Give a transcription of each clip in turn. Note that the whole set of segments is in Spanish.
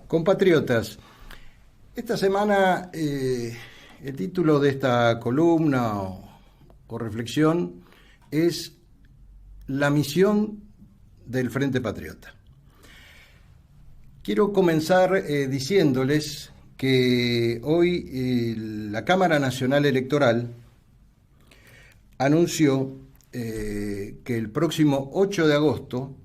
Compatriotas, esta semana el título de esta columna o reflexión es La misión del Frente Patriota. Quiero comenzar diciéndoles que hoy la Cámara Nacional Electoral anunció que el próximo 8 de agosto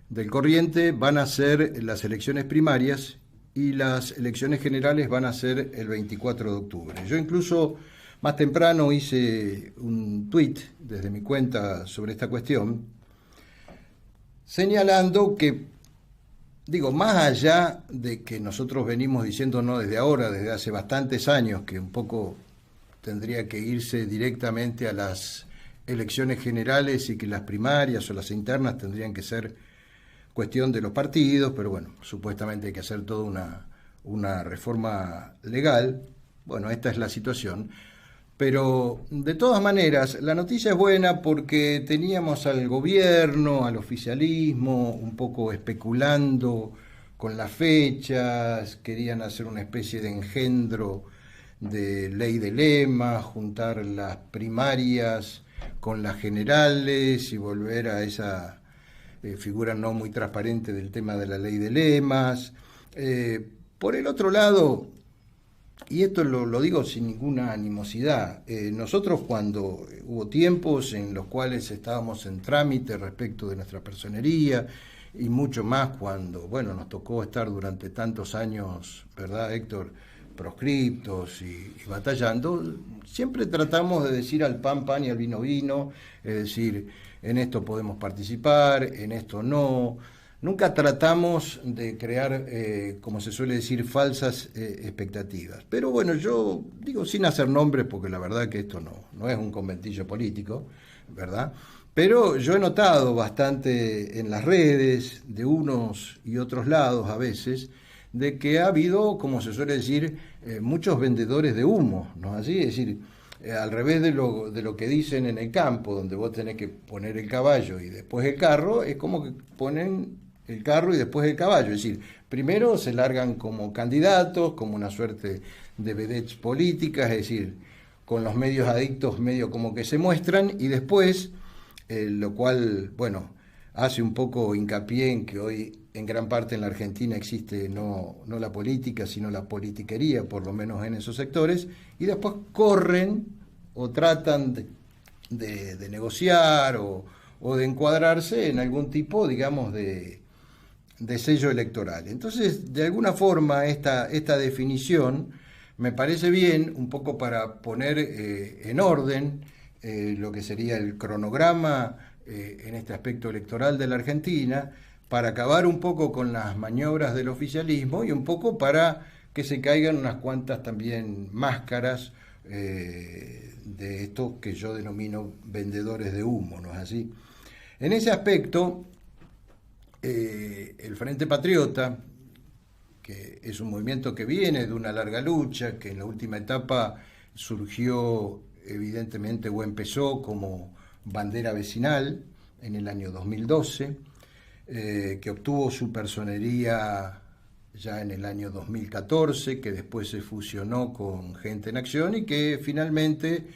del corriente van a ser las elecciones primarias y las elecciones generales van a ser el 24 de octubre. Yo incluso más temprano hice un tuit desde mi cuenta sobre esta cuestión, señalando que, más allá de que nosotros venimos diciendo no desde ahora, desde hace bastantes años, que un poco tendría que irse directamente a las elecciones generales y que las primarias o las internas tendrían que ser cuestión de los partidos, pero bueno, supuestamente hay que hacer toda una reforma legal. Bueno, esta es la situación. Pero de todas maneras, la noticia es buena porque teníamos al gobierno, al oficialismo, un poco especulando con las fechas, querían hacer una especie de engendro de ley de lema, juntar las primarias con las generales y volver a esa figura no muy transparente del tema de la ley de lemas. Por el otro lado, y esto lo digo sin ninguna animosidad, nosotros cuando hubo tiempos en los cuales estábamos en trámite respecto de nuestra personería, y mucho más cuando, nos tocó estar durante tantos años, ¿verdad, Héctor?, proscriptos y batallando, siempre tratamos de decir al pan, pan y al vino, vino, es decir, en esto podemos participar, en esto no. Nunca tratamos de crear, como se suele decir, falsas expectativas. Pero bueno, yo digo sin hacer nombres, porque la verdad que esto no es un conventillo político, ¿verdad? Pero yo he notado bastante en las redes, de unos y otros lados a veces, de que ha habido, como se suele decir, muchos vendedores de humo, ¿no es así? Es decir, al revés de lo que dicen en el campo, donde vos tenés que poner el caballo y después el carro, es como que ponen el carro y después el caballo. Es decir, primero se largan como candidatos, como una suerte de vedettes políticas, es decir, con los medios adictos medio como que se muestran, y después, lo cual, hace un poco hincapié en que hoy en gran parte en la Argentina existe no la política, sino la politiquería, por lo menos en esos sectores, y después corren o tratan de negociar o de encuadrarse en algún tipo, de sello electoral. Entonces, de alguna forma, esta definición me parece bien, un poco para poner en orden lo que sería el cronograma en este aspecto electoral de la Argentina, para acabar un poco con las maniobras del oficialismo y un poco para que se caigan unas cuantas también máscaras de estos que yo denomino vendedores de humo, ¿no es así? En ese aspecto, el Frente Patriota, que es un movimiento que viene de una larga lucha, que en la última etapa surgió evidentemente o empezó como bandera vecinal en el año 2012, que obtuvo su personería ya en el año 2014, que después se fusionó con Gente en Acción y que finalmente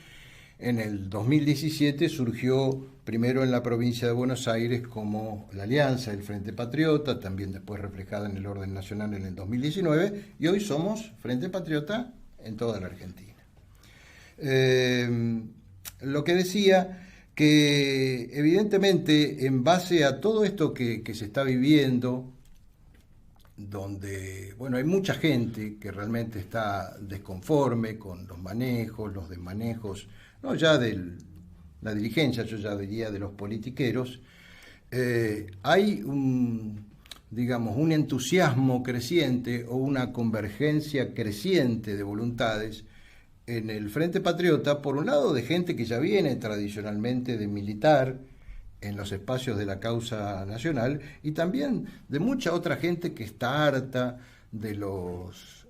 en el 2017 surgió primero en la provincia de Buenos Aires como la Alianza del Frente Patriota, también después reflejada en el orden nacional en el 2019, y hoy somos Frente Patriota en toda la Argentina. Lo que decía, que evidentemente en base a todo esto que se está viviendo, donde hay mucha gente que realmente está desconforme con los manejos, los desmanejos, no ya de la dirigencia, yo ya diría de los politiqueros, hay un entusiasmo creciente o una convergencia creciente de voluntades en el Frente Patriota, por un lado, de gente que ya viene tradicionalmente de militar en los espacios de la causa nacional, y también de mucha otra gente que está harta de los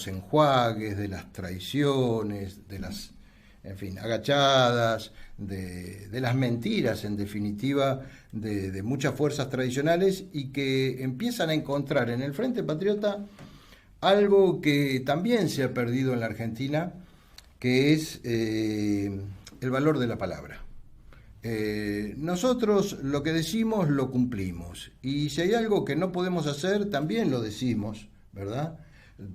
enjuagues, de las traiciones, de las en fin, agachadas, de las mentiras, en definitiva, de muchas fuerzas tradicionales y que empiezan a encontrar en el Frente Patriota algo que también se ha perdido en la Argentina, que es el valor de la palabra. Nosotros lo que decimos lo cumplimos, y si hay algo que no podemos hacer también lo decimos, ¿verdad?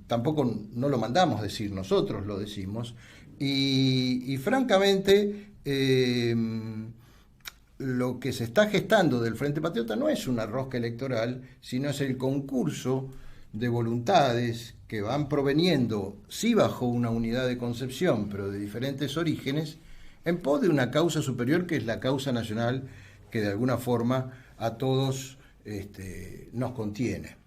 Tampoco no lo mandamos decir, nosotros lo decimos, y francamente lo que se está gestando del Frente Patriota no es una rosca electoral, sino es el concurso de voluntades que van proveniendo, sí bajo una unidad de concepción, pero de diferentes orígenes, en pos de una causa superior que es la causa nacional que de alguna forma a todos nos contiene.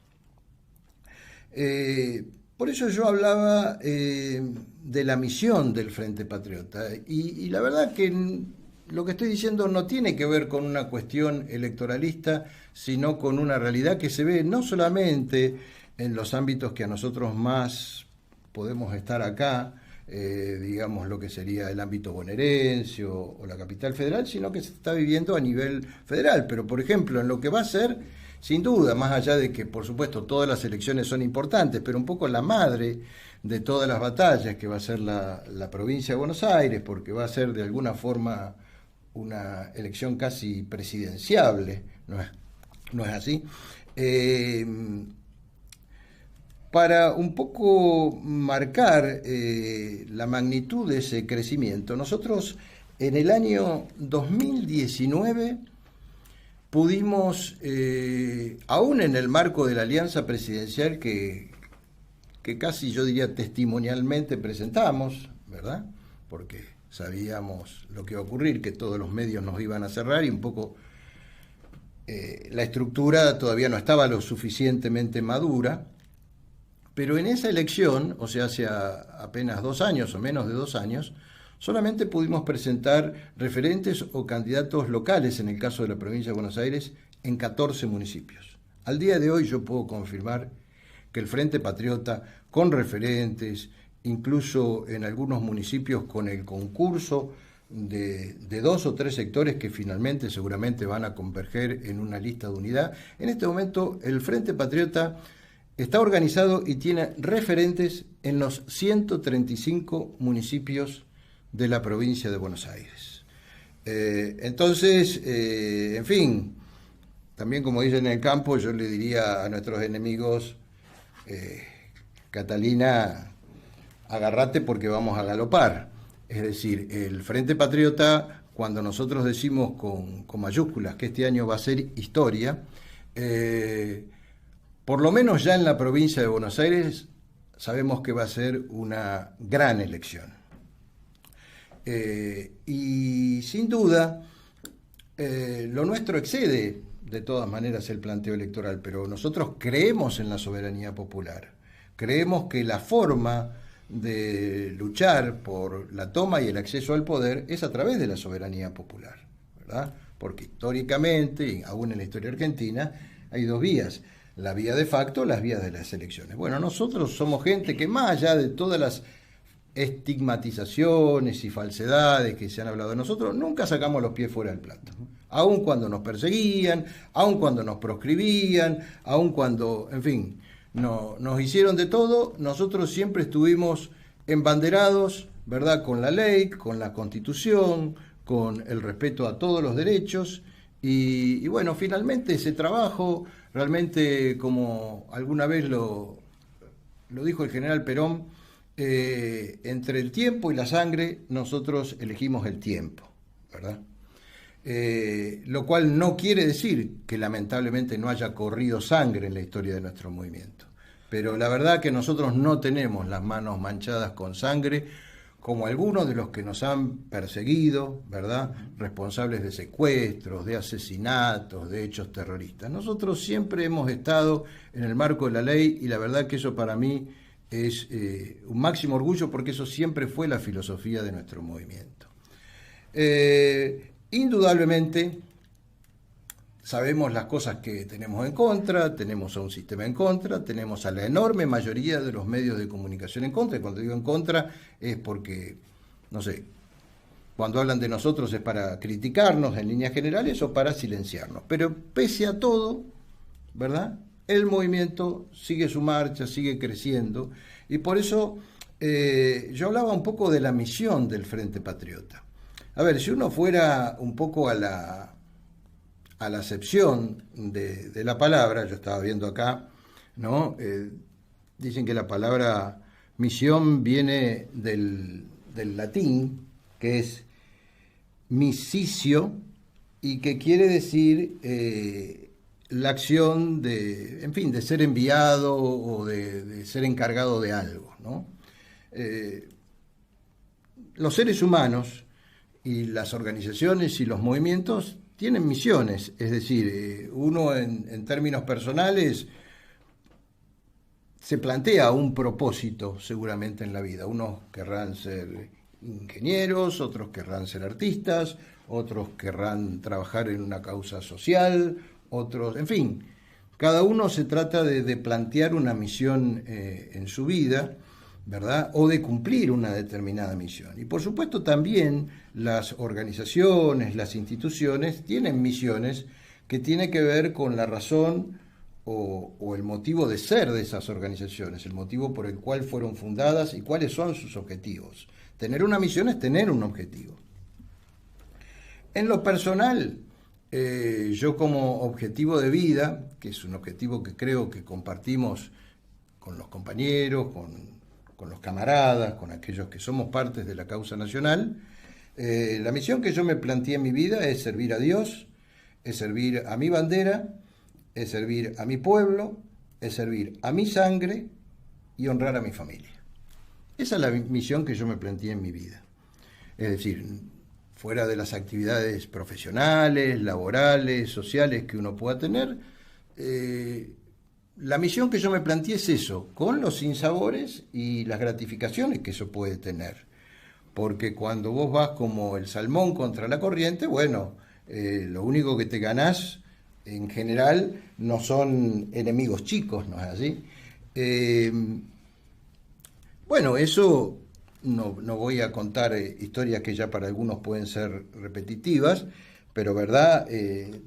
Por eso yo hablaba de la misión del Frente Patriota y la verdad que lo que estoy diciendo no tiene que ver con una cuestión electoralista, sino con una realidad que se ve no solamente en los ámbitos que a nosotros más podemos estar acá, digamos lo que sería el ámbito bonaerense o la capital federal, sino que se está viviendo a nivel federal. Pero, por ejemplo, en lo que va a ser, sin duda, más allá de que, por supuesto, todas las elecciones son importantes, pero un poco la madre de todas las batallas que va a ser la provincia de Buenos Aires, porque va a ser de alguna forma una elección casi presidenciable, ¿no es así? Para un poco marcar la magnitud de ese crecimiento, nosotros en el año 2019 pudimos, aún en el marco de la alianza presidencial que casi yo diría testimonialmente presentamos, ¿verdad? Porque sabíamos lo que iba a ocurrir, que todos los medios nos iban a cerrar y un poco la estructura todavía no estaba lo suficientemente madura. Pero en esa elección, o sea, hace apenas 2 años o menos de 2 años, solamente pudimos presentar referentes o candidatos locales, en el caso de la provincia de Buenos Aires, en 14 municipios. Al día de hoy yo puedo confirmar que el Frente Patriota, con referentes, incluso en algunos municipios con el concurso de 2 o 3 sectores que finalmente seguramente van a converger en una lista de unidad, en este momento el Frente Patriota está organizado y tiene referentes en los 135 municipios de la provincia de Buenos Aires. Entonces, en fin, también como dicen en el campo, yo le diría a nuestros enemigos, Catalina, agárrate porque vamos a galopar. Es decir, el Frente Patriota, cuando nosotros decimos con mayúsculas que este año va a ser historia, por lo menos ya en la provincia de Buenos Aires sabemos que va a ser una gran elección. Y sin duda, lo nuestro excede de todas maneras el planteo electoral, pero nosotros creemos en la soberanía popular. Creemos que la forma de luchar por la toma y el acceso al poder es a través de la soberanía popular, ¿verdad? Porque históricamente, y aún en la historia argentina, hay 2 vías. La vía de facto, las vías de las elecciones. Bueno, nosotros somos gente que más allá de todas las estigmatizaciones y falsedades que se han hablado de nosotros, nunca sacamos los pies fuera del plato. Aun cuando nos perseguían, aun cuando nos proscribían, aun cuando, en fin, nos hicieron de todo, nosotros siempre estuvimos embanderados, ¿verdad?, con la ley, con la Constitución, con el respeto a todos los derechos, y bueno, finalmente ese trabajo realmente, como alguna vez lo dijo el general Perón, entre el tiempo y la sangre nosotros elegimos el tiempo, ¿verdad? Lo cual no quiere decir que lamentablemente no haya corrido sangre en la historia de nuestro movimiento. Pero la verdad que nosotros no tenemos las manos manchadas con sangre, como algunos de los que nos han perseguido, ¿verdad? Responsables de secuestros, de asesinatos, de hechos terroristas. Nosotros siempre hemos estado en el marco de la ley y la verdad que eso para mí es un máximo orgullo porque eso siempre fue la filosofía de nuestro movimiento. Indudablemente sabemos las cosas que tenemos en contra, tenemos a un sistema en contra, tenemos a la enorme mayoría de los medios de comunicación en contra, y cuando digo en contra es porque, no sé, cuando hablan de nosotros es para criticarnos en líneas generales o para silenciarnos. Pero pese a todo, ¿verdad? El movimiento sigue su marcha, sigue creciendo, y por eso yo hablaba un poco de la misión del Frente Patriota. A ver, si uno fuera un poco a la acepción de la palabra, yo estaba viendo acá, ¿no? Dicen que la palabra misión viene del latín, que es missitio, y que quiere decir la acción de, en fin, de ser enviado o de ser encargado de algo, ¿no? Los seres humanos y las organizaciones y los movimientos tienen misiones, es decir, uno en términos personales se plantea un propósito seguramente en la vida. Unos querrán ser ingenieros, otros querrán ser artistas, otros querrán trabajar en una causa social, otros, en fin, cada uno se trata de plantear una misión en su vida, ¿verdad? O de cumplir una determinada misión. Y por supuesto también las organizaciones, las instituciones tienen misiones que tienen que ver con la razón o el motivo de ser de esas organizaciones, el motivo por el cual fueron fundadas y cuáles son sus objetivos. Tener una misión es tener un objetivo. En lo personal, yo como objetivo de vida, que es un objetivo que creo que compartimos con los compañeros, con los camaradas, con aquellos que somos partes de la causa nacional, la misión que yo me planteé en mi vida es servir a Dios, es servir a mi bandera, es servir a mi pueblo, es servir a mi sangre y honrar a mi familia. Esa es la misión que yo me planteé en mi vida. Es decir, fuera de las actividades profesionales, laborales, sociales que uno pueda tener, la misión que yo me planteé es eso, con los sinsabores y las gratificaciones que eso puede tener. Porque cuando vos vas como el salmón contra la corriente, bueno, lo único que te ganás en general no son enemigos chicos, ¿no es así? Bueno, eso no voy a contar historias que ya para algunos pueden ser repetitivas, pero verdad,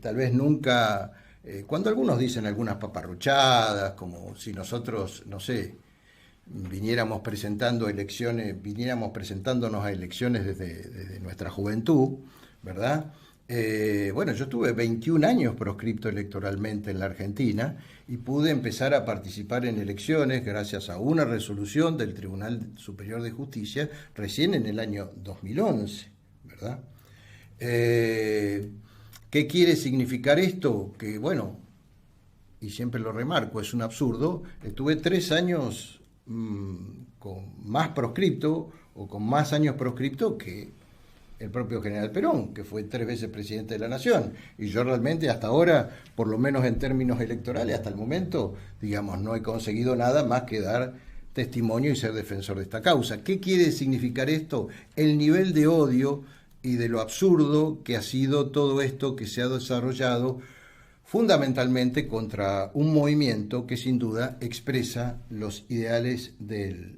tal vez nunca, cuando algunos dicen algunas paparruchadas, como si nosotros, no sé, viniéramos presentándonos a elecciones desde nuestra juventud, ¿verdad? Bueno, yo estuve 21 años proscripto electoralmente en la Argentina y pude empezar a participar en elecciones gracias a una resolución del Tribunal Superior de Justicia recién en el año 2011, ¿verdad? ¿Qué quiere significar esto? Que, bueno, y siempre lo remarco, es un absurdo, estuve 3 años con más proscripto o con más años proscripto que el propio general Perón, que fue 3 veces presidente de la Nación. Y yo realmente hasta ahora, por lo menos en términos electorales, hasta el momento, digamos, no he conseguido nada más que dar testimonio y ser defensor de esta causa. ¿Qué quiere significar esto? El nivel de odio y de lo absurdo que ha sido todo esto que se ha desarrollado fundamentalmente contra un movimiento que sin duda expresa los ideales del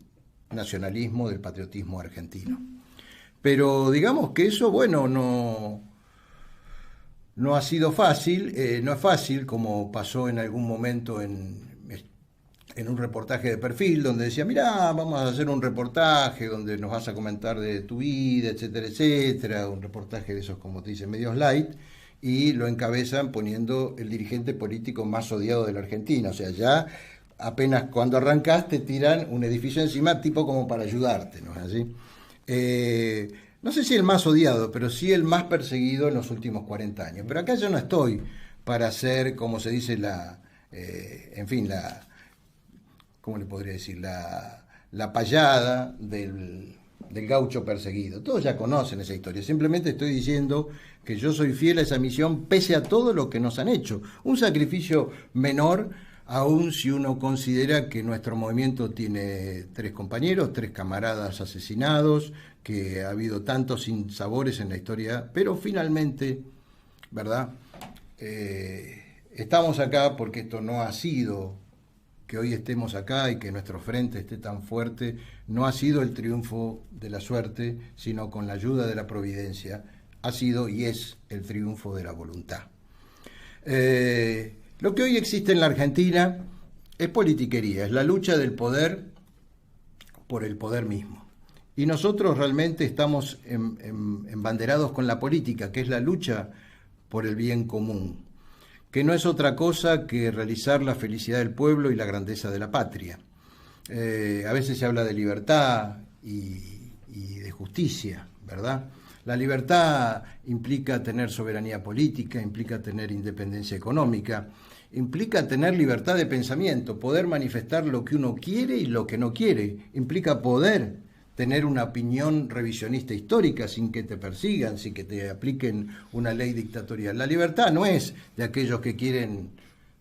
nacionalismo, del patriotismo argentino. Pero digamos que eso, bueno, no ha sido fácil, no es fácil, como pasó en algún momento en un reportaje de Perfil, donde decía, mirá, vamos a hacer un reportaje donde nos vas a comentar de tu vida, etcétera, etcétera, un reportaje de esos, como te dicen, medios light, y lo encabezan poniendo el dirigente político más odiado de la Argentina. O sea, ya apenas cuando arrancás te tiran un edificio encima, tipo como para ayudarte, ¿no es así? No sé si el más odiado, pero sí el más perseguido en los últimos 40 años. Pero acá yo no estoy para hacer, como se dice, ¿cómo le podría decir? La payada del gaucho perseguido. Todos ya conocen esa historia. Simplemente estoy diciendo que yo soy fiel a esa misión pese a todo lo que nos han hecho. Un sacrificio menor, aun si uno considera que nuestro movimiento tiene 3 compañeros, 3 camaradas asesinados, que ha habido tantos sinsabores en la historia, pero finalmente, ¿verdad? Estamos acá porque esto no ha sido que hoy estemos acá y que nuestro frente esté tan fuerte no ha sido el triunfo de la suerte, sino con la ayuda de la providencia, ha sido y es el triunfo de la voluntad. Lo que hoy existe en la Argentina es politiquería, es la lucha del poder por el poder mismo. Y nosotros realmente estamos embanderados con la política, que es la lucha por el bien común, que no es otra cosa que realizar la felicidad del pueblo y la grandeza de la patria. A veces se habla de libertad y de justicia, ¿verdad? La libertad implica tener soberanía política, implica tener independencia económica, implica tener libertad de pensamiento, poder manifestar lo que uno quiere y lo que no quiere, implica poder tener una opinión revisionista histórica sin que te persigan, sin que te apliquen una ley dictatorial. La libertad no es de aquellos que quieren,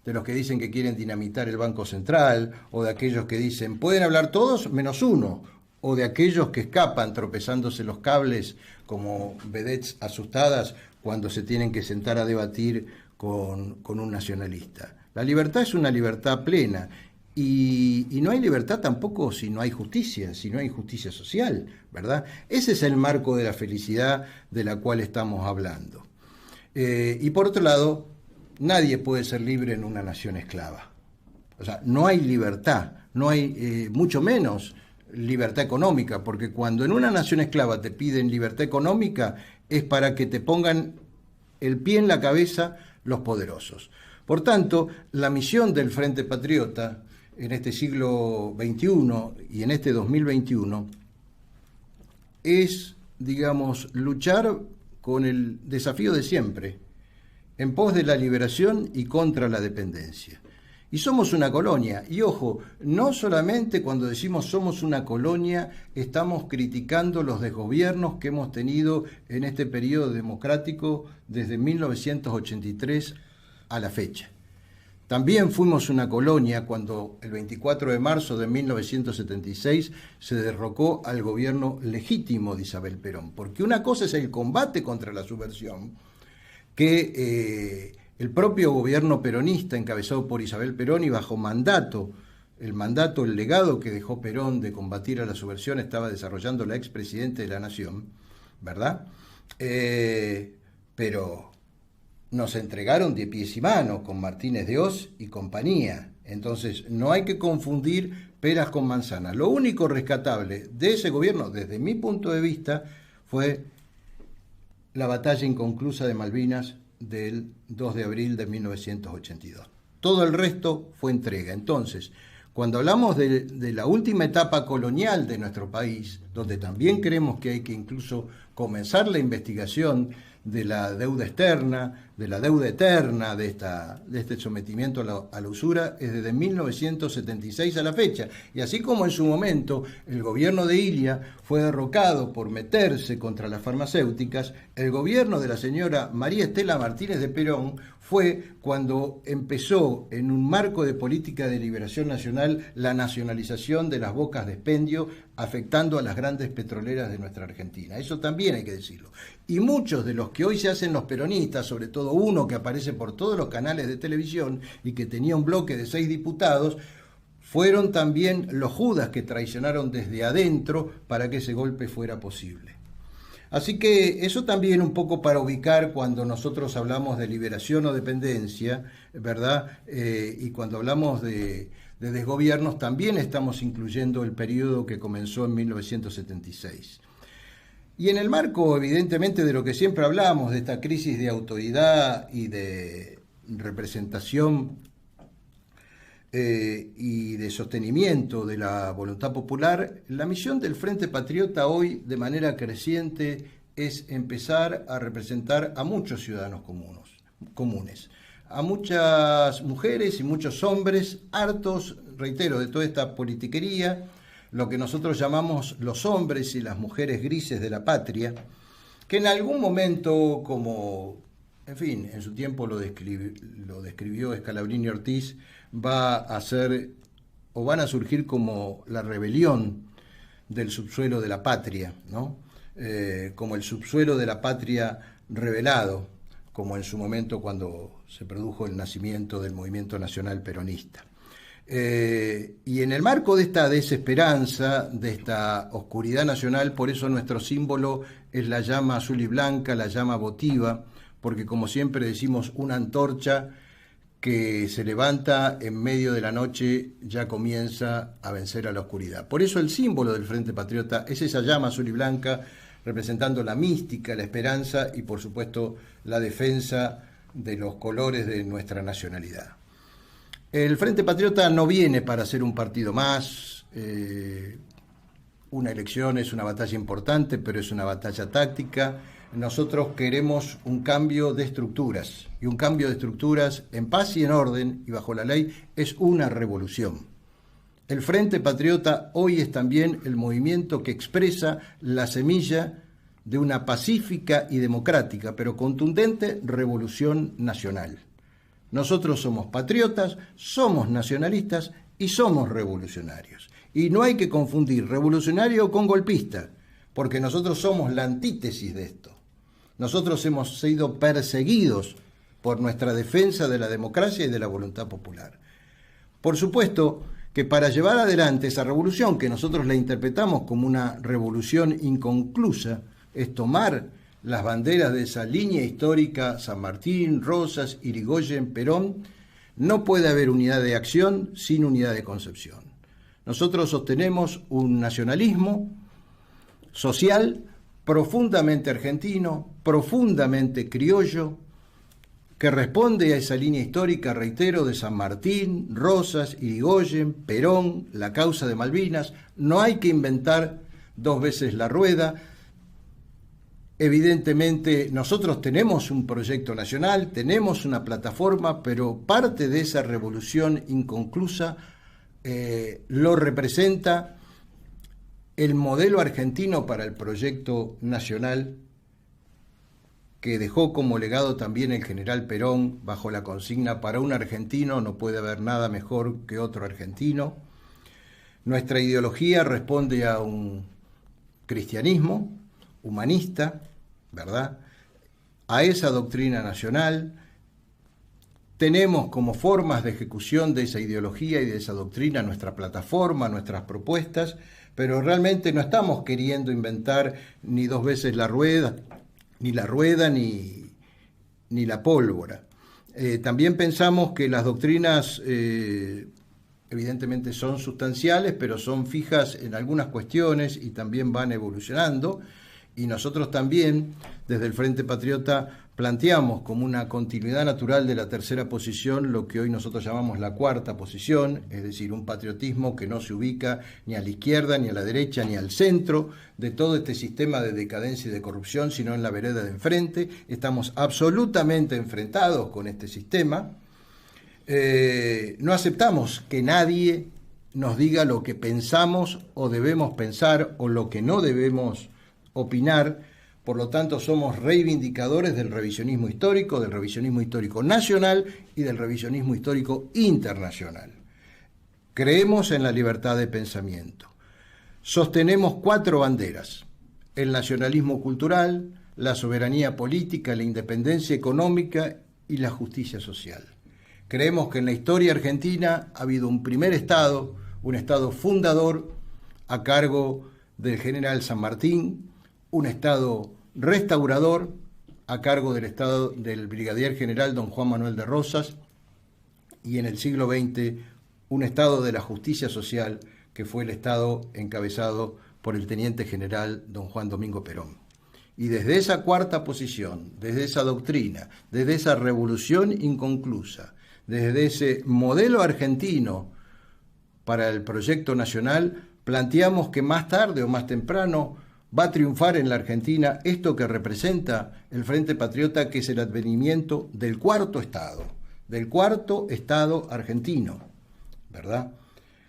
de los que dicen que quieren dinamitar el Banco Central, o de aquellos que dicen pueden hablar todos menos uno, o de aquellos que escapan tropezándose los cables como vedettes asustadas cuando se tienen que sentar a debatir con un nacionalista. La libertad es una libertad plena. Y no hay libertad tampoco si no hay justicia social, ¿verdad? Ese es el marco de la felicidad de la cual estamos hablando. Y por otro lado, nadie puede ser libre en una nación esclava. O sea, no hay libertad, no hay mucho menos libertad económica, porque cuando en una nación esclava te piden libertad económica es para que te pongan el pie en la cabeza los poderosos. Por tanto, la misión del Frente Patriota en este siglo XXI y en este 2021 es, digamos, luchar con el desafío de siempre, en pos de la liberación y contra la dependencia. Y somos una colonia, y ojo, no solamente cuando decimos somos una colonia, estamos criticando los desgobiernos que hemos tenido en este periodo democrático desde 1983 a la fecha. También fuimos una colonia cuando el 24 de marzo de 1976 se derrocó al gobierno legítimo de Isabel Perón, porque una cosa es el combate contra la subversión, que el propio gobierno peronista encabezado por Isabel Perón y bajo mandato, el legado que dejó Perón de combatir a la subversión estaba desarrollando la expresidente de la Nación, ¿verdad? Pero nos entregaron de pies y manos con Martínez de Oz y compañía. Entonces, no hay que confundir peras con manzanas. Lo único rescatable de ese gobierno, desde mi punto de vista, fue la batalla inconclusa de Malvinas del 2 de abril de 1982. Todo el resto fue entrega. Entonces, cuando hablamos de la última etapa colonial de nuestro país, donde también creemos que hay que incluso comenzar la investigación de la deuda externa, de la deuda eterna de este sometimiento a la usura, es desde 1976 a la fecha. Y así como en su momento el gobierno de Ilia fue derrocado por meterse contra las farmacéuticas, el gobierno de la señora María Estela Martínez de Perón fue cuando empezó en un marco de política de liberación nacional la nacionalización de las bocas de expendio, afectando a las grandes petroleras de nuestra Argentina. Eso también hay que decirlo. Y muchos de los que hoy se hacen los peronistas, sobre todo uno que aparece por todos los canales de televisión y que tenía un bloque de 6 diputados, fueron también los judas que traicionaron desde adentro para que ese golpe fuera posible. Así que eso también un poco para ubicar cuando nosotros hablamos de liberación o dependencia, ¿verdad? Y cuando hablamos de desgobiernos también estamos incluyendo el periodo que comenzó en 1976. Y en el marco, evidentemente, de lo que siempre hablamos, de esta crisis de autoridad y de representación y de sostenimiento de la voluntad popular, la misión del Frente Patriota hoy, de manera creciente, es empezar a representar a muchos ciudadanos comunes, a muchas mujeres y muchos hombres hartos, reitero, de toda esta politiquería, lo que nosotros llamamos los hombres y las mujeres grises de la patria, que en algún momento, como, en fin, en su tiempo lo describió Scalabrini Ortiz, va a ser o van a surgir como la rebelión del subsuelo de la patria, ¿no? Como el subsuelo de la patria rebelado, como en su momento cuando se produjo el nacimiento del movimiento nacional peronista. Y en el marco de esta desesperanza, de esta oscuridad nacional, por eso nuestro símbolo es la llama azul y blanca, la llama votiva, porque como siempre decimos, una antorcha que se levanta en medio de la noche ya comienza a vencer a la oscuridad. Por eso el símbolo del Frente Patriota es esa llama azul y blanca, representando la mística, la esperanza y por supuesto la defensa de los colores de nuestra nacionalidad. El Frente Patriota no viene para ser un partido más. Una elección es una batalla importante, pero es una batalla táctica. Nosotros queremos un cambio de estructuras, y un cambio de estructuras en paz y en orden y bajo la ley es una revolución. El Frente Patriota hoy es también el movimiento que expresa la semilla de una pacífica y democrática, pero contundente revolución nacional. Nosotros somos patriotas, somos nacionalistas y somos revolucionarios. Y no hay que confundir revolucionario con golpista, porque nosotros somos la antítesis de esto. Nosotros hemos sido perseguidos por nuestra defensa de la democracia y de la voluntad popular. Por supuesto que para llevar adelante esa revolución, que nosotros la interpretamos como una revolución inconclusa, es tomar las banderas de esa línea histórica, San Martín, Rosas, Irigoyen, Perón. No puede haber unidad de acción sin unidad de concepción. Nosotros sostenemos un nacionalismo social profundamente argentino, profundamente criollo, que responde a esa línea histórica, reitero, de San Martín, Rosas, Irigoyen, Perón, la causa de Malvinas. No hay que inventar dos veces la rueda. Evidentemente nosotros tenemos un proyecto nacional, tenemos una plataforma, pero parte de esa revolución inconclusa lo representa el modelo argentino para el proyecto nacional que dejó como legado también el general Perón bajo la consigna: para un argentino no puede haber nada mejor que otro argentino. Nuestra ideología responde a un cristianismo humanista, ¿verdad? A esa doctrina nacional. Tenemos como formas de ejecución de esa ideología y de esa doctrina nuestra plataforma, nuestras propuestas, pero realmente no estamos queriendo inventar ni dos veces la rueda ni la pólvora. También pensamos que las doctrinas evidentemente son sustanciales, pero son fijas en algunas cuestiones y también van evolucionando. Y nosotros también, desde el Frente Patriota, planteamos como una continuidad natural de la tercera posición lo que hoy nosotros llamamos la cuarta posición, es decir, un patriotismo que no se ubica ni a la izquierda, ni a la derecha, ni al centro de todo este sistema de decadencia y de corrupción, sino en la vereda de enfrente. Estamos absolutamente enfrentados con este sistema. No aceptamos que nadie nos diga lo que pensamos o debemos pensar o lo que no debemos opinar. Por lo tanto, somos reivindicadores del revisionismo histórico nacional y del revisionismo histórico internacional. Creemos en la libertad de pensamiento. Sostenemos 4 banderas: el nacionalismo cultural, la soberanía política, la independencia económica y la justicia social. Creemos que en la historia argentina ha habido un primer Estado, un Estado fundador a cargo del general San Martín, un Estado restaurador a cargo del Estado del brigadier general don Juan Manuel de Rosas, y en el siglo XX un Estado de la justicia social que fue el Estado encabezado por el teniente general don Juan Domingo Perón. Y desde esa cuarta posición, desde esa doctrina, desde esa revolución inconclusa, desde ese modelo argentino para el proyecto nacional, planteamos que más tarde o más temprano va a triunfar en la Argentina esto que representa el Frente Patriota, que es el advenimiento del cuarto Estado argentino, ¿verdad?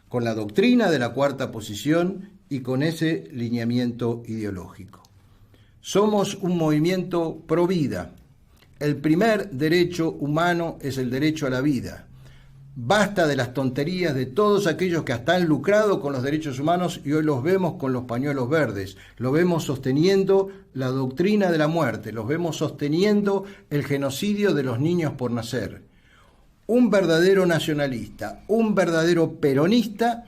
Con la doctrina de la cuarta posición y con ese lineamiento ideológico. Somos un movimiento pro vida. El primer derecho humano es el derecho a la vida. Basta de las tonterías de todos aquellos que hasta han lucrado con los derechos humanos y hoy los vemos con los pañuelos verdes, los vemos sosteniendo la doctrina de la muerte, los vemos sosteniendo el genocidio de los niños por nacer. un verdadero nacionalista, un verdadero peronista,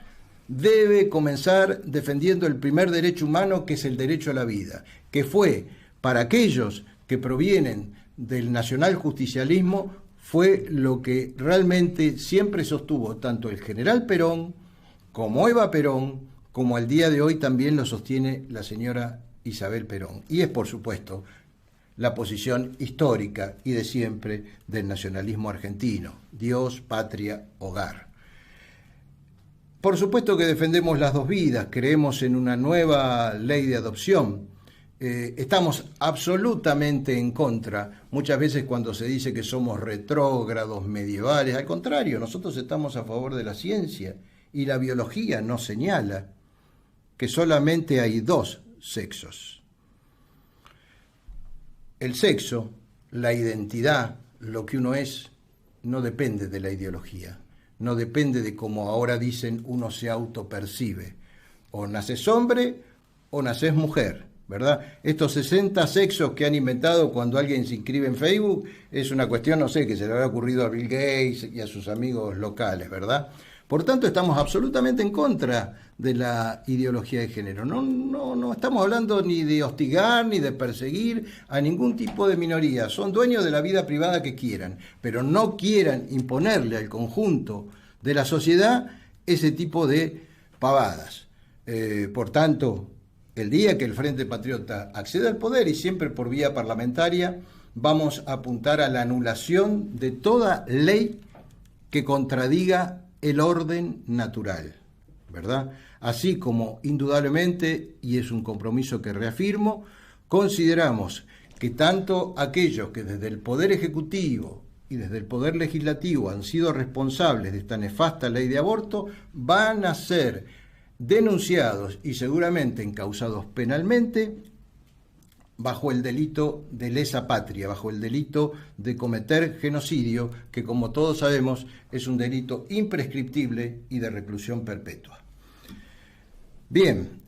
debe comenzar defendiendo el primer derecho humano, que es el derecho a la vida, que fue, para aquellos que provienen del nacionaljusticialismo, fue lo que realmente siempre sostuvo tanto el general Perón como Eva Perón, como al día de hoy también lo sostiene la señora Isabel Perón. Y es, por supuesto, la posición histórica y de siempre del nacionalismo argentino: Dios, patria, hogar. Por supuesto que defendemos las dos vidas, creemos en una nueva ley de adopción. Estamos absolutamente en contra, muchas veces cuando se dice que somos retrógrados, medievales. Al contrario, nosotros estamos a favor de la ciencia, y la biología nos señala que solamente hay dos sexos. El sexo, la identidad, lo que uno es, no depende de la ideología, no depende de cómo ahora dicen uno se autopercibe. O naces hombre o naces mujer, ¿verdad? Estos 60 sexos que han inventado cuando alguien se inscribe en Facebook es una cuestión, no sé, que se le habrá ocurrido a Bill Gates y a sus amigos locales, ¿verdad? Por tanto, estamos absolutamente en contra de la ideología de género. No estamos hablando ni de hostigar ni de perseguir a ningún tipo de minoría. Son dueños de la vida privada que quieran, pero no quieran imponerle al conjunto de la sociedad ese tipo de pavadas. Por tanto, el día que el Frente Patriota acceda al poder, y siempre por vía parlamentaria, vamos a apuntar a la anulación de toda ley que contradiga el orden natural, ¿verdad? Así como, indudablemente, y es un compromiso que reafirmo, consideramos que tanto aquellos que desde el Poder Ejecutivo y desde el Poder Legislativo han sido responsables de esta nefasta ley de aborto van a ser denunciados y seguramente encausados penalmente bajo el delito de lesa patria, bajo el delito de cometer genocidio, que como todos sabemos es un delito imprescriptible y de reclusión perpetua. Bien,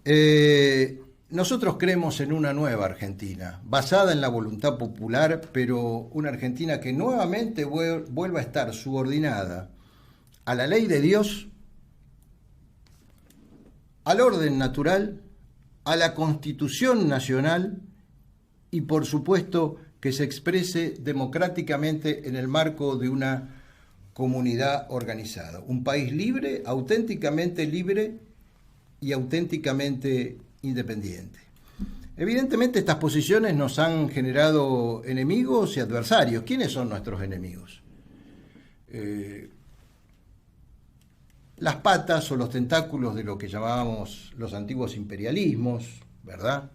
nosotros creemos en una nueva Argentina, basada en la voluntad popular, pero una Argentina que nuevamente vuelva a estar subordinada a la ley de Dios, al orden natural, a la Constitución Nacional, y por supuesto que se exprese democráticamente en el marco de una comunidad organizada. Un país libre y auténticamente independiente. Evidentemente estas posiciones nos han generado enemigos y adversarios. ¿Quiénes son nuestros enemigos? Las patas o los tentáculos de lo que llamábamos los antiguos imperialismos, ¿verdad?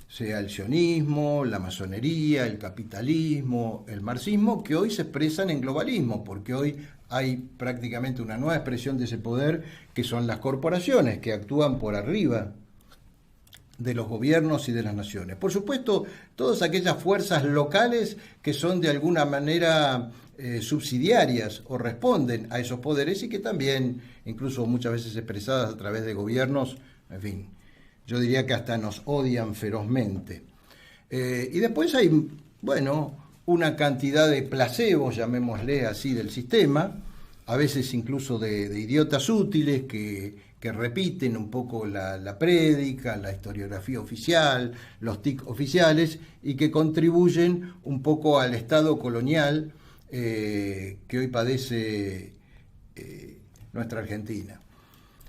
Sea el sionismo, la masonería, el capitalismo, el marxismo, que hoy se expresan en globalismo, porque hoy hay prácticamente una nueva expresión de ese poder, que son las corporaciones, que actúan por arriba de los gobiernos y de las naciones. Por supuesto, todas aquellas fuerzas locales que son de alguna manera subsidiarias o responden a esos poderes, y que también, incluso muchas veces expresadas a través de gobiernos, en fin, yo diría que hasta nos odian ferozmente. Y después hay, bueno, una cantidad de placebos, llamémosle así, del sistema, a veces incluso de idiotas útiles que repiten un poco la prédica, la historiografía oficial, los TIC oficiales, y que contribuyen un poco al Estado colonial que hoy padece nuestra Argentina.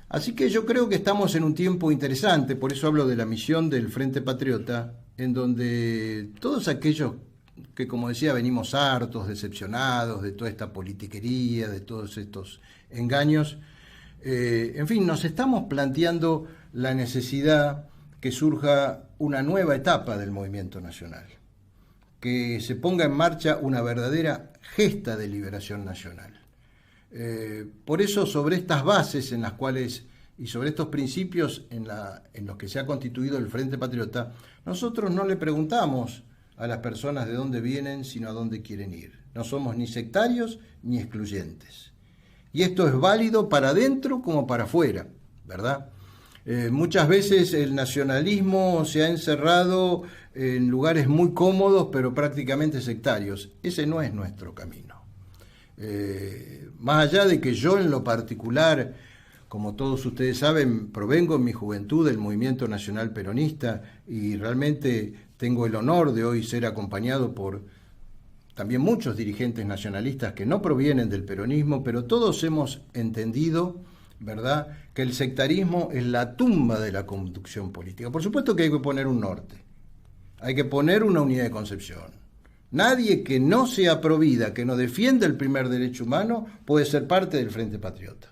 Así que yo creo que estamos en un tiempo interesante, por eso hablo de la misión del Frente Patriota, en donde todos aquellos que, como decía, venimos hartos, decepcionados de toda esta politiquería, de todos estos engaños, en fin, nos estamos planteando la necesidad que surja una nueva etapa del movimiento nacional, que se ponga en marcha una verdadera gesta de liberación nacional. Por eso, sobre estas bases en las cuales y sobre estos principios en los que se ha constituido el Frente Patriota, nosotros no le preguntamos a las personas de dónde vienen, sino a dónde quieren ir. No somos ni sectarios ni excluyentes. Y esto es válido para adentro como para afuera, ¿verdad? Muchas veces el nacionalismo se ha encerrado en lugares muy cómodos, pero prácticamente sectarios. Ese no es nuestro camino. Más allá de que yo en lo particular, como todos ustedes saben, provengo en mi juventud del movimiento nacional peronista y realmente tengo el honor de hoy ser acompañado por también muchos dirigentes nacionalistas que no provienen del peronismo, pero todos hemos entendido, ¿verdad?, que el sectarismo es la tumba de la conducción política. Por supuesto que hay que poner un norte, hay que poner una unidad de concepción. Nadie que no sea provida, que no defienda el primer derecho humano, puede ser parte del Frente Patriota.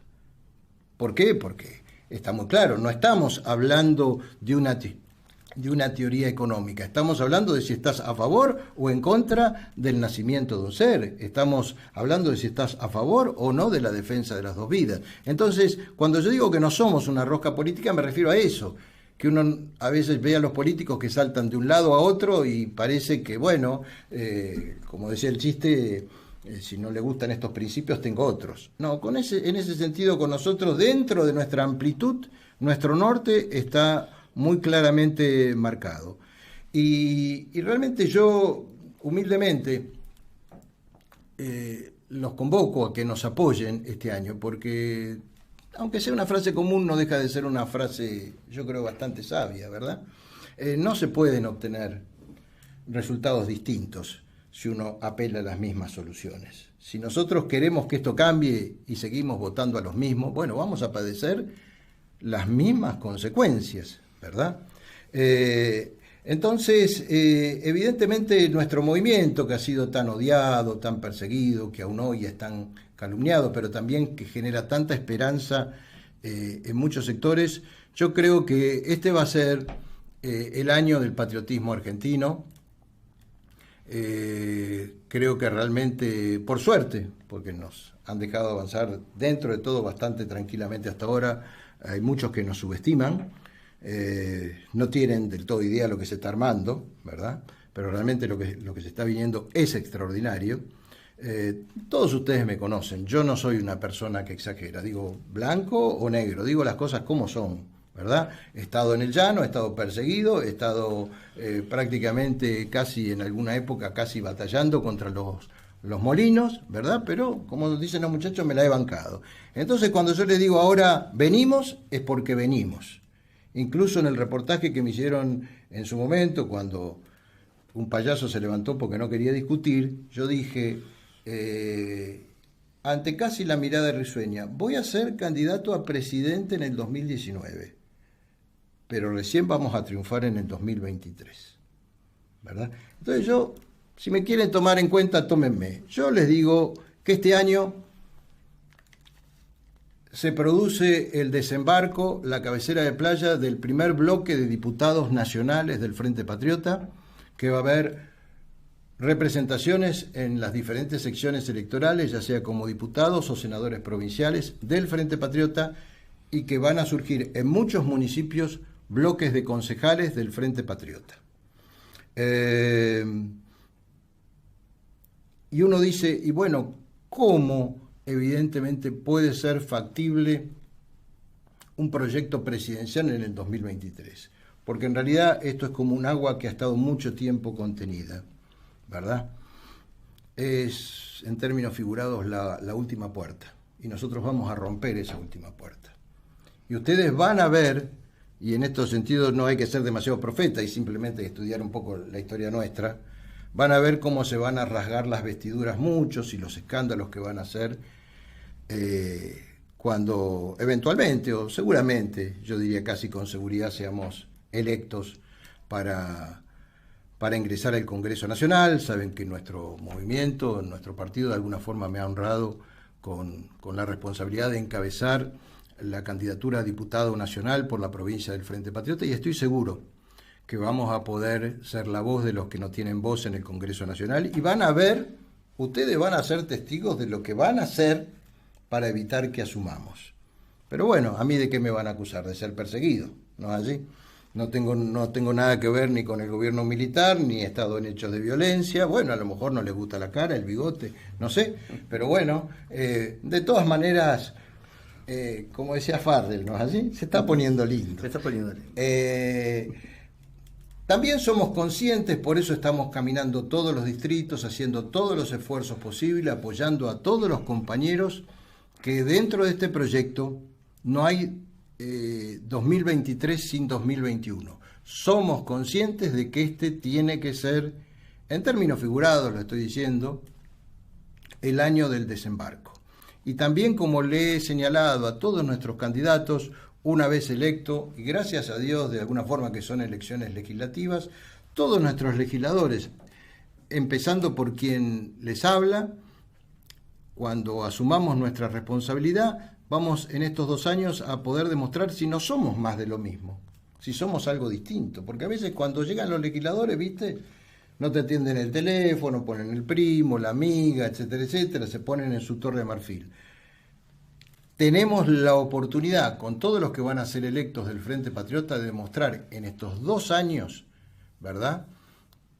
¿Por qué? Porque está muy claro, no estamos hablando de una teoría económica, estamos hablando de si estás a favor o en contra del nacimiento de un ser, estamos hablando de si estás a favor o no de la defensa de las dos vidas. Entonces, cuando yo digo que no somos una rosca política, me refiero a eso, que uno a veces ve a los políticos que saltan de un lado a otro y parece que, bueno, como decía el chiste, si no le gustan estos principios, tengo otros. No, en ese sentido, con nosotros, dentro de nuestra amplitud, nuestro norte está muy claramente marcado. Y realmente yo, humildemente, los convoco a que nos apoyen este año, porque aunque sea una frase común, no deja de ser una frase, yo creo, bastante sabia, ¿verdad? No se pueden obtener resultados distintos si uno apela a las mismas soluciones. Si nosotros queremos que esto cambie y seguimos votando a los mismos, bueno, vamos a padecer las mismas consecuencias, ¿verdad? Entonces, evidentemente nuestro movimiento, que ha sido tan odiado, tan perseguido, que aún hoy es tan calumniado, pero también que genera tanta esperanza en muchos sectores, yo creo que este va a ser el año del patriotismo argentino. Creo que realmente, por suerte, porque nos han dejado avanzar dentro de todo bastante tranquilamente hasta ahora, hay muchos que nos subestiman, no tienen del todo idea de lo que se está armando, ¿verdad? Pero realmente lo que se está viniendo es extraordinario. Todos ustedes me conocen, yo no soy una persona que exagera, digo blanco o negro, digo las cosas como son, ¿verdad? He estado en el llano, he estado perseguido, he estado prácticamente casi en alguna época casi batallando contra los molinos, ¿verdad? Pero como dicen los muchachos, me la he bancado. Entonces cuando yo les digo ahora venimos, es porque venimos. Incluso en el reportaje que me hicieron en su momento, cuando un payaso se levantó porque no quería discutir, yo dije, ante casi la mirada risueña, voy a ser candidato a presidente en el 2019, pero recién vamos a triunfar en el 2023, ¿verdad? Entonces yo, si me quieren tomar en cuenta, tómenme. Yo les digo que este año se produce el desembarco, la cabecera de playa del primer bloque de diputados nacionales del Frente Patriota, que va a haber representaciones en las diferentes secciones electorales, ya sea como diputados o senadores provinciales del Frente Patriota, y que van a surgir en muchos municipios bloques de concejales del Frente Patriota. Y uno dice, y bueno, ¿cómo evidentemente puede ser factible un proyecto presidencial en el 2023? Porque en realidad esto es como un agua que ha estado mucho tiempo contenida, ¿verdad? Es, en términos figurados, la última puerta. Y nosotros vamos a romper esa última puerta. Y ustedes van a ver, y en estos sentidos no hay que ser demasiado profeta y simplemente estudiar un poco la historia nuestra, van a ver cómo se van a rasgar las vestiduras muchos y los escándalos que van a hacer cuando eventualmente, o seguramente, yo diría casi con seguridad, seamos electos para ingresar al Congreso Nacional. Saben que nuestro movimiento, nuestro partido, de alguna forma me ha honrado con la responsabilidad de encabezar la candidatura a diputado nacional por la provincia del Frente Patriota, y estoy seguro que vamos a poder ser la voz de los que no tienen voz en el Congreso Nacional, y van a ver, ustedes van a ser testigos de lo que van a hacer para evitar que asumamos. Pero bueno, ¿a mí de qué me van a acusar? De ser perseguido, ¿no es así? No tengo nada que ver ni con el gobierno militar, ni he estado en hechos de violencia. Bueno, a lo mejor no les gusta la cara, el bigote, no sé. Pero bueno, de todas maneras, como decía Fardel, ¿no es así? Se está poniendo lindo. Se está poniendo lindo. También somos conscientes, por eso estamos caminando todos los distritos, haciendo todos los esfuerzos posibles, apoyando a todos los compañeros, que dentro de este proyecto no hay 2023 sin 2021. Somos conscientes de que este tiene que ser, en términos figurados lo estoy diciendo, el año del desembarco. Y también, como le he señalado a todos nuestros candidatos, una vez electo, y gracias a Dios de alguna forma que son elecciones legislativas, todos nuestros legisladores, empezando por quien les habla, cuando asumamos nuestra responsabilidad, vamos en estos 2 años a poder demostrar si no somos más de lo mismo, si somos algo distinto. Porque a veces cuando llegan los legisladores, ¿viste?, no te atienden el teléfono, ponen el primo, la amiga, etcétera, etcétera, se ponen en su torre de marfil. Tenemos la oportunidad, con todos los que van a ser electos del Frente Patriota, de demostrar en estos 2 años, ¿verdad?,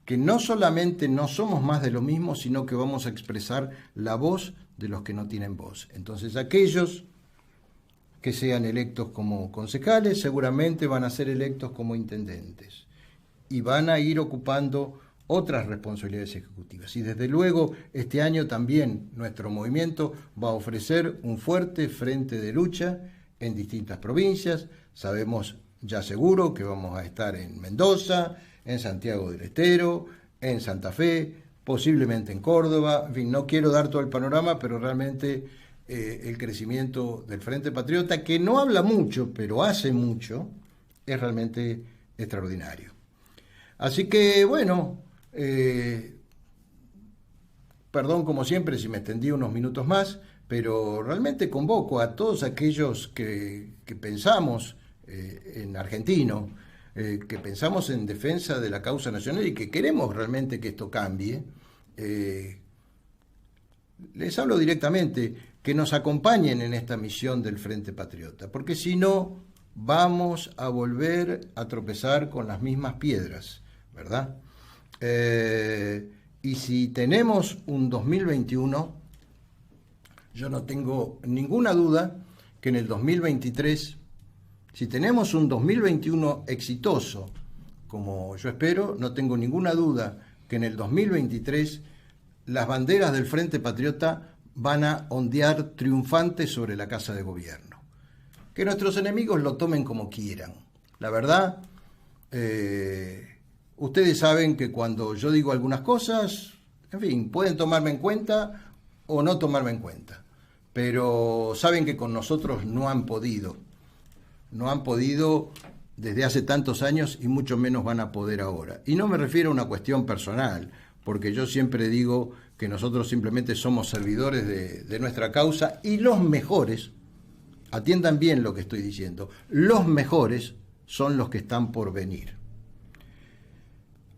que no solamente no somos más de lo mismo, sino que vamos a expresar la voz de los que no tienen voz. Entonces, aquellos que sean electos como concejales seguramente van a ser electos como intendentes y van a ir ocupando otras responsabilidades ejecutivas. Y desde luego este año también nuestro movimiento va a ofrecer un fuerte frente de lucha en distintas provincias. Sabemos ya seguro que vamos a estar en Mendoza, en Santiago del Estero, en Santa Fe, posiblemente en Córdoba. En fin, no quiero dar todo el panorama, pero realmente el crecimiento del Frente Patriota, que no habla mucho, pero hace mucho, es realmente extraordinario. Así que, bueno, perdón como siempre si me extendí unos minutos más, pero realmente convoco a todos aquellos que pensamos en argentino, que pensamos en defensa de la causa nacional y que queremos realmente que esto cambie. Les hablo directamente, que nos acompañen en esta misión del Frente Patriota, porque si no, vamos a volver a tropezar con las mismas piedras, ¿verdad? Y si tenemos un 2021, yo no tengo ninguna duda que en el 2023, si tenemos un 2021 exitoso, como yo espero, no tengo ninguna duda que en el 2023 las banderas del Frente Patriota van a ondear triunfantes sobre la Casa de Gobierno. Que nuestros enemigos lo tomen como quieran. La verdad, ustedes saben que cuando yo digo algunas cosas, en fin, pueden tomarme en cuenta o no tomarme en cuenta. Pero saben que con nosotros no han podido desde hace tantos años y mucho menos van a poder ahora. Y no me refiero a una cuestión personal, porque yo siempre digo que nosotros simplemente somos servidores de nuestra causa y los mejores, atiendan bien lo que estoy diciendo, los mejores son los que están por venir.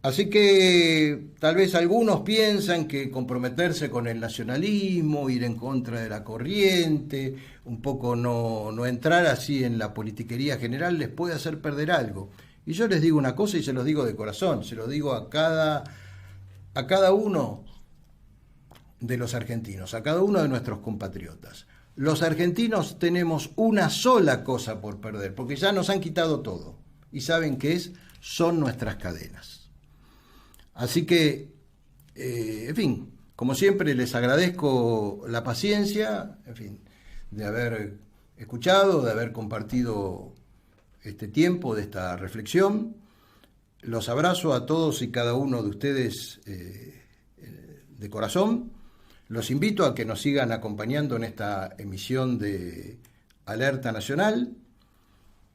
Así que tal vez algunos piensan que comprometerse con el nacionalismo, ir en contra de la corriente, un poco no entrar así en la politiquería general les puede hacer perder algo. Y yo les digo una cosa y se los digo de corazón, se los digo a cada uno de los argentinos, a cada uno de nuestros compatriotas. Los argentinos tenemos una sola cosa por perder, porque ya nos han quitado todo. Y ¿saben qué es? Son nuestras cadenas. Así que, en fin, como siempre les agradezco la paciencia, en fin, de haber escuchado, de haber compartido este tiempo de esta reflexión. Los abrazo a todos y cada uno de ustedes de corazón. Los invito a que nos sigan acompañando en esta emisión de Alerta Nacional.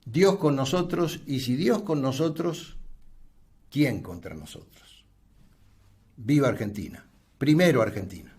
Dios con nosotros, y si Dios con nosotros, ¿quién contra nosotros? ¡Viva Argentina! Primero Argentina.